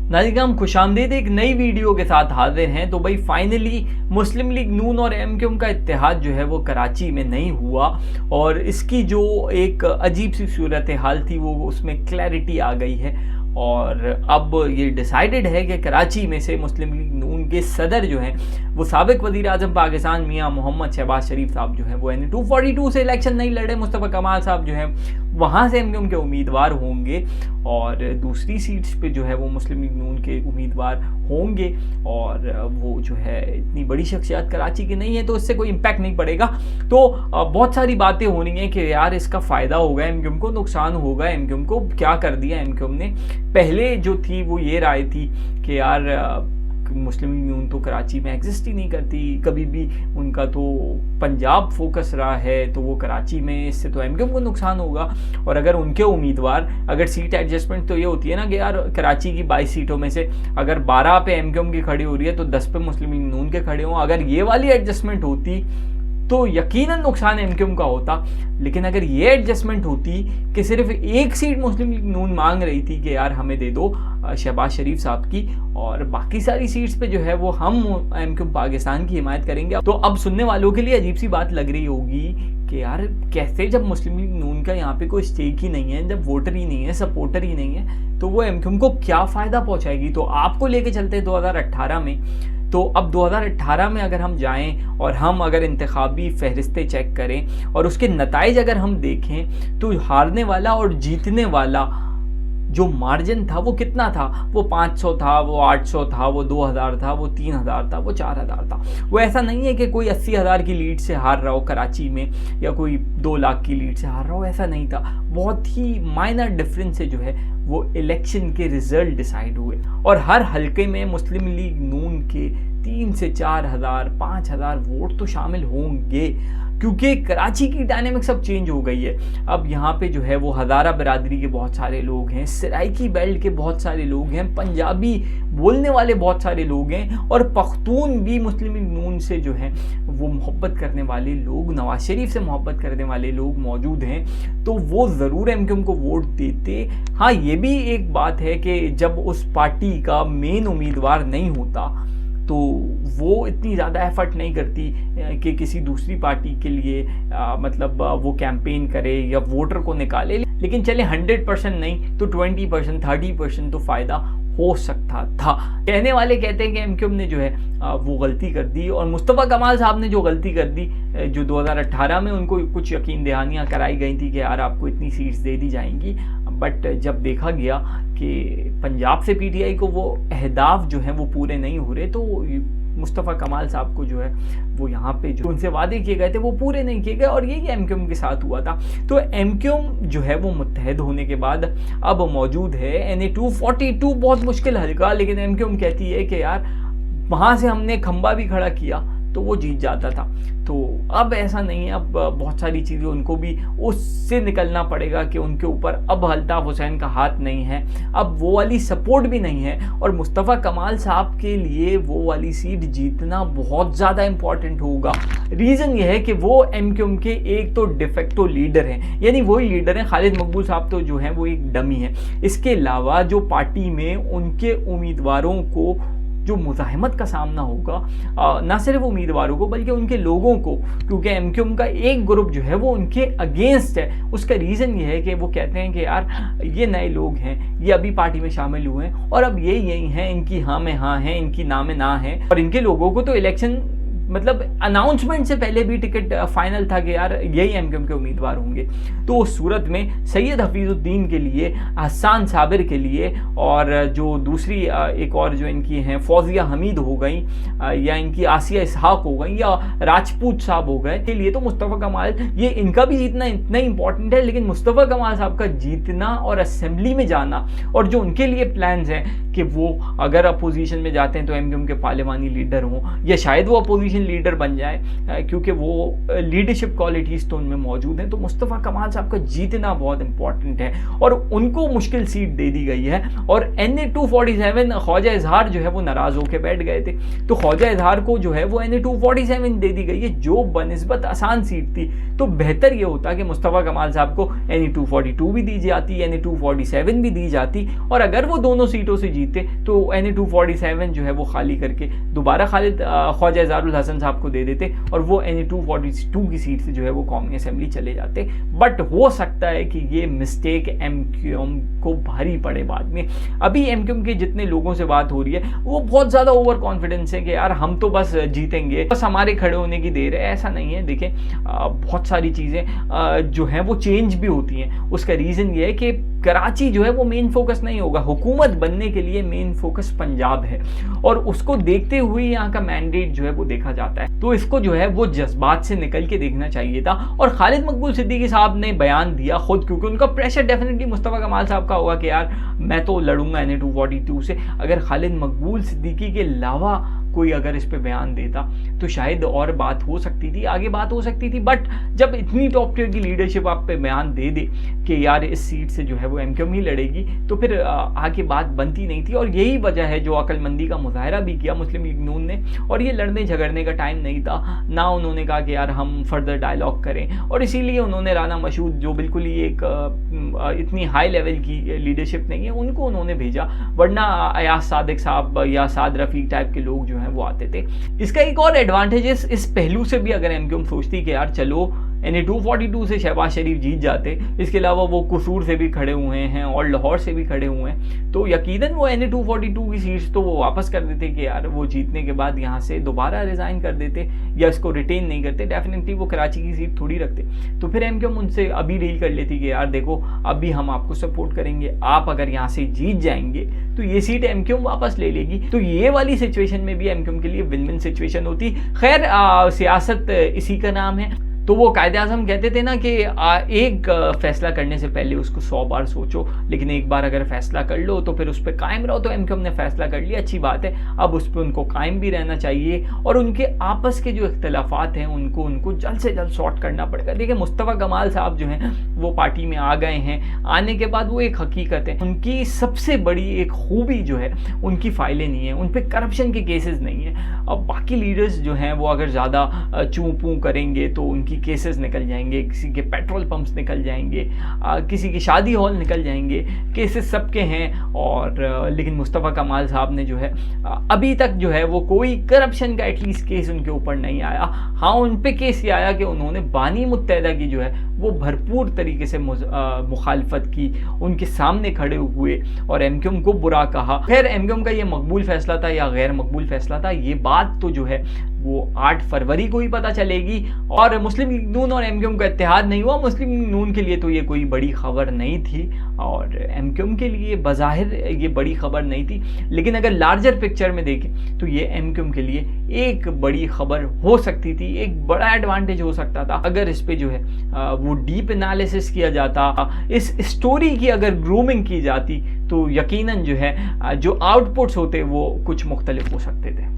नाज़रीन, हम खुशामदीद एक नई वीडियो के साथ हाजिर हैं। तो भाई फाइनली मुस्लिम लीग नून और एमक्यूएम का इत्तेहाद जो है वो कराची में नहीं हुआ और इसकी जो एक अजीब सी सूरत हाल थी वो उसमें क्लैरिटी आ गई है और अब ये डिसाइडेड है कि कराची में से मुस्लिम लीग नून के सदर जो हैं वो साबिक वज़ीर आज़म पाकिस्तान मियाँ मोहम्मद शहबाज शरीफ साहब जो हैं वो यानी 242 से इलेक्शन नहीं लड़े। मुस्तफ़ा कमाल साहब जो हैं वहाँ से एमक्यूएम के उम्मीदवार होंगे और दूसरी सीट्स पे जो है वो मुस्लिम लीग नून के उम्मीदवार होंगे और वो जो है इतनी बड़ी शख्सियत कराची की नहीं है तो इससे कोई इम्पैक्ट नहीं पड़ेगा। तो बहुत सारी बातें हो रही हैं कि यार इसका फ़ायदा होगा एमक्यूएम को, नुकसान होगा एमक्यूएम को। क्या कर दिया एमक्यूएम ने? पहले जो थी वो ये राय थी कि यार मुस्लिम लीग नून तो कराची में एग्जिस्ट ही नहीं करती, कभी भी उनका तो पंजाब फोकस रहा है तो वो कराची में, इससे तो एमक्यूएम को नुकसान होगा। और अगर उनके उम्मीदवार, अगर सीट एडजस्टमेंट तो ये होती है ना कि यार कराची की 22 सीटों में से अगर 12 पे एमक्यूएम की खड़ी हो रही है तो 10 पे मुस्लिम लीग नून के खड़े हों। अगर ये वाली एडजस्टमेंट होती तो यकीनन नुकसान एमक्यूएम का होता, लेकिन अगर ये एडजस्टमेंट होती कि सिर्फ एक सीट मुस्लिम लीग नून मांग रही थी कि यार हमें दे दो शहबाज शरीफ साहब की और बाकी सारी सीट्स पे जो है वो हम एमक्यूएम पाकिस्तान की हिमायत करेंगे, तो अब सुनने वालों के लिए अजीब सी बात लग रही होगी कि यार कैसे, जब मुस्लिम लीग नून का यहाँ पे कोई स्टेक ही नहीं है, जब वोटर ही नहीं है, सपोर्टर ही नहीं है, तो वो एमक्यूएम को क्या फ़ायदा पहुँचाएगी। तो आपको लेके चलते हैं 2018 में। तो अब 2018 में अगर हम जाएं और हम अगर इंतखाबी फहरिस्तें चेक करें और उसके नताइज अगर हम देखें तो हारने वाला और जीतने वाला जो मार्जिन था वो कितना था? वो 500 था, वो 800 था, वो 2000 था, वो 3000 था, वो 4000 था। वो ऐसा नहीं है कि कोई 80,000 की लीड से हार रहा हो कराची में या कोई 2 लाख की लीड से हार रहा हो, ऐसा नहीं था। बहुत ही माइनर डिफरेंस से जो है वो इलेक्शन के रिजल्ट डिसाइड हुए और हर हलके में मुस्लिम लीग नून के 3 से 4,000 5,000 वोट तो शामिल होंगे, क्योंकि कराची की डायनेमिक्स अब चेंज हो गई है। अब यहाँ पे जो है वो हज़ारा बिरादरी के बहुत सारे लोग हैं, सराइकी बेल्ट के बहुत सारे लोग हैं, पंजाबी बोलने वाले बहुत सारे लोग हैं और पख्तून भी मुस्लिम लीग नून से जो है वो मोहब्बत करने वाले लोग, नवाज शरीफ से मोहब्बत करने वाले लोग मौजूद हैं। तो वो ज़रूर एमक्यूएम को वोट देते। हाँ, ये भी एक बात है कि जब उस पार्टी का मेन उम्मीदवार नहीं होता तो वो इतनी ज़्यादा एफर्ट नहीं करती कि किसी दूसरी पार्टी के लिए मतलब वो कैंपेन करे या वोटर को निकाले। लेकिन चले 100% नहीं तो 20% 30% तो फ़ायदा हो सकता था। कहने वाले कहते हैं कि एमक्यूएम ने जो है वो गलती कर दी और मुस्तफ़ा कमाल साहब ने जो गलती कर दी, जो 2018 में उनको कुछ यकीन दहानियाँ कराई गई थी कि यार आपको इतनी सीट्स दे दी जाएंगी, बट जब देखा गया कि पंजाब से पीटीआई को वो अहदाफ जो हैं वो पूरे नहीं हो रहे तो मुस्तफ़ा कमाल साहब को जो है वो यहाँ पे जो उनसे वादे किए गए थे वो पूरे नहीं किए गए और यही एमक्यूएम के साथ हुआ था। तो एमक्यूएम जो है वो मुत्तहद होने के बाद अब मौजूद है NA 242, बहुत मुश्किल हल्का, लेकिन एमक्यूएम कहती है कि यार वहाँ से हमने खंबा भी खड़ा किया तो वो जीत जाता था। तो अब ऐसा नहीं है, अब बहुत सारी चीज़ें उनको भी उससे निकलना पड़ेगा कि उनके ऊपर अब अल्ताफ़ हुसैन का हाथ नहीं है, अब वो वाली सपोर्ट भी नहीं है और मुस्तफ़ा कमाल साहब के लिए वो वाली सीट जीतना बहुत ज़्यादा इम्पॉर्टेंट होगा। रीज़न ये है कि वो एमक्यूएम के एक तो डिफेक्टो लीडर हैं, यानी वही लीडर हैं। खालिद मकबूल साहब तो जो हैं वो एक डमी है। इसके अलावा जो पार्टी में उनके उम्मीदवारों को जो मुज़ाहिमत का सामना होगा, ना सिर्फ उम्मीदवारों को बल्कि उनके लोगों को, क्योंकि एमक्यूएम का एक ग्रुप जो है वो उनके अगेंस्ट है। उसका रीज़न ये है कि वो कहते हैं कि यार ये नए लोग हैं, ये अभी पार्टी में शामिल हुए हैं और अब यही हैं, इनकी हाँ में हाँ है, इनकी ना में ना है और इनके लोगों को तो इलेक्शन मतलब अनाउंसमेंट से पहले भी टिकट फाइनल था कि यार यही एमक्यूएम के उम्मीदवार होंगे। तो उस सूरत में सैयद हफीजुद्दीन के लिए, हसन साबिर के लिए और जो दूसरी एक और जो इनकी हैं फौजिया हमीद हो गई या इनकी आसिया इसहाक हो गई या राजपूत साहब हो गए, के लिए तो मुस्तफ़ा कमाल, ये इनका भी जीतना इतना इंपॉर्टेंट है, लेकिन मुस्तफ़ा कमाल साहब का जीतना और असेंबली में जाना और जो उनके लिए प्लान्स हैं कि वो अगर अपोजिशन में जाते हैं तो एमक्यूएम के पार्लिमानी लीडर हों या शायद वो अपोजिशन लीडर बन जाए, क्योंकि वो लीडरशिप क्वालिटीज़ तो उनमें मौजूद हैं। तो मुस्तफ़ा कमाल साहब का जीतना बहुत इंपॉर्टेंट है और उनको मुश्किल सीट दे दी गई है। और NA 247 ख्वाजा इजहार जो है वो नाराज़ होकर बैठ गए थे, तो ख्वाजा इजहार को जो है वो NA 247 दे दी गई है, जो बनिस्बत आसान सीट थी। तो बेहतर ये होता कि मुस्तफ़ा कमाल साहब को NA 242 भी दी जाती, NA 247 भी दी जाती और अगर वो दोनों सीटों से जीतते तो NA-247 जो है वो खाली करके दोबारा खालिद ख्वाजा इज़हारुल हसन साहब को दे देते और वो NA-242 की सीट से जो है वो कौमी असेंबली चले जाते। बट हो सकता है कि ये मिस्टेक MQM को भारी पड़े बाद में। अभी MQM के जितने लोगों से बात हो रही है वो बहुत ज़्यादा ओवर कॉन्फिडेंस है कि यार हम तो बस जीतेंगे, बस हमारे खड़े होने की देर है। ऐसा नहीं है। देखें बहुत सारी चीज़ें जो हैं वो चेंज भी होती हैं। उसका रीज़न ये है कि कराची जो है वो मेन फोकस नहीं होगा। हुकूमत बनने के लिए मेन फोकस पंजाब है और उसको देखते हुए यहाँ का मैंडेट जो है वो देखा जाता है। तो इसको जो है वो जज्बात से निकल के देखना चाहिए था। और खालिद मकबूल सिद्दीकी साहब ने बयान दिया खुद, क्योंकि उनका प्रेशर डेफिनेटली मुस्तफ़ा कमाल साहब का होगा कि यार मैं तो लड़ूंगा NA-242 से। अगर खालिद मकबूल सिद्दीकी के अलावा कोई अगर इस पे बयान देता तो शायद और बात हो सकती थी, आगे बात हो सकती थी। बट जब इतनी टॉप टियर की लीडरशिप आप पे बयान दे दे कि यार इस सीट से जो है वो MQM ही लड़ेगी, तो फिर आगे बात बनती नहीं थी। और यही वजह है जो अक्लमंदी का मुजाहरा भी किया मुस्लिम लीग नून ने। और ये लड़ने झगड़ने का टाइम नहीं था ना, उन्होंने कहा कि यार हम फर्दर डायलॉग करें। और इसीलिए उन्होंने राना मशहूद जो बिल्कुल ही एक इतनी हाई लेवल की लीडरशिप नहीं है उनको उन्होंने भेजा, वरना अयाज सादिक साहब या साद रफीक टाइप के लोग जो हैं वो आते थे। इसका एक और एडवांटेज इस पहलू से भी अगर MQM सोचती कि यार चलो NA-242 से शहबाज शरीफ जीत जाते, इसके अलावा वो कसूर से भी खड़े हुए हैं और लाहौर से भी खड़े हुए हैं, तो यकीनन वो NA-242 की सीट्स तो वो वापस कर देते कि यार वो जीतने के बाद यहाँ से दोबारा रिज़ाइन कर देते या इसको रिटेन नहीं करते। डेफिनेटली वो कराची की सीट थोड़ी रखते। तो फिर MQM उनसे अभी डील कर लेती कि यार देखो अभी हम आपको सपोर्ट करेंगे, आप अगर यहाँ से जीत जाएंगे तो ये सीट MQM वापस ले लेगी। तो ये वाली सिचुएशन में भी MQM के लिए विन विन सिचुएशन होती। खैर सियासत इसी का नाम है। तो वो कायदे आज़म कहते थे ना कि एक फैसला करने से पहले उसको 100 बार सोचो, लेकिन एक बार अगर फैसला कर लो तो फिर उस पर कायम रहो। तो MQM ने फैसला कर लिया, अच्छी बात है। अब उस पर उनको कायम भी रहना चाहिए और उनके आपस के जो इख्तलाफात हैं उनको जल्द से जल्द सॉर्ट करना पड़ेगा। देखिए मुस्तफ़ा कमाल साहब जो हैं वो पार्टी में आ गए हैं, आने के बाद वो एक हकीकत है, उनकी सबसे बड़ी एक खूबी जो है उनकी फाइलें नहीं है, उन पर करप्शन के केसेस नहीं है। अब बाकी लीडर्स जो हैं वो अगर ज़्यादा चूँ पूँ करेंगे तो उनकी केसेस निकल जाएंगे, किसी के पेट्रोल पंप्स निकल जाएंगे, किसी की शादी हॉल निकल जाएंगे, केसेस सबके हैं। और लेकिन मुस्तफ़ा कमाल साहब ने जो है अभी तक जो है वो कोई करप्शन का एटलीस्ट केस उनके ऊपर नहीं आया। हाँ उन पे केस ये आया कि उन्होंने बानी मुत्तहिदा की जो है वो भरपूर तरीके से मुखालफत की, उनके सामने खड़े हुए और MQM को बुरा कहा। खैर MQM का ये मकबूल फैसला था या गैर मकबूल फैसला था, ये बात तो जो है वो 8 फरवरी को ही पता चलेगी। और मुस्लिम लीग नून और MQM का इत्तेहाद नहीं हुआ। मुस्लिम लीग नून के लिए तो ये कोई बड़ी खबर नहीं थी और MQM के लिए बज़ाहिर ये बड़ी खबर नहीं थी, लेकिन अगर लार्जर पिक्चर में देखें तो ये MQM के लिए एक बड़ी खबर हो सकती थी, एक बड़ा एडवांटेज हो सकता था अगर इस पे जो है वो डीप एनालिसिस किया जाता, इस स्टोरी की अगर ग्रूमिंग की जाती तो यकीनन जो है जो आउटपुट्स होते वो कुछ मुख्तलिफ हो सकते थे।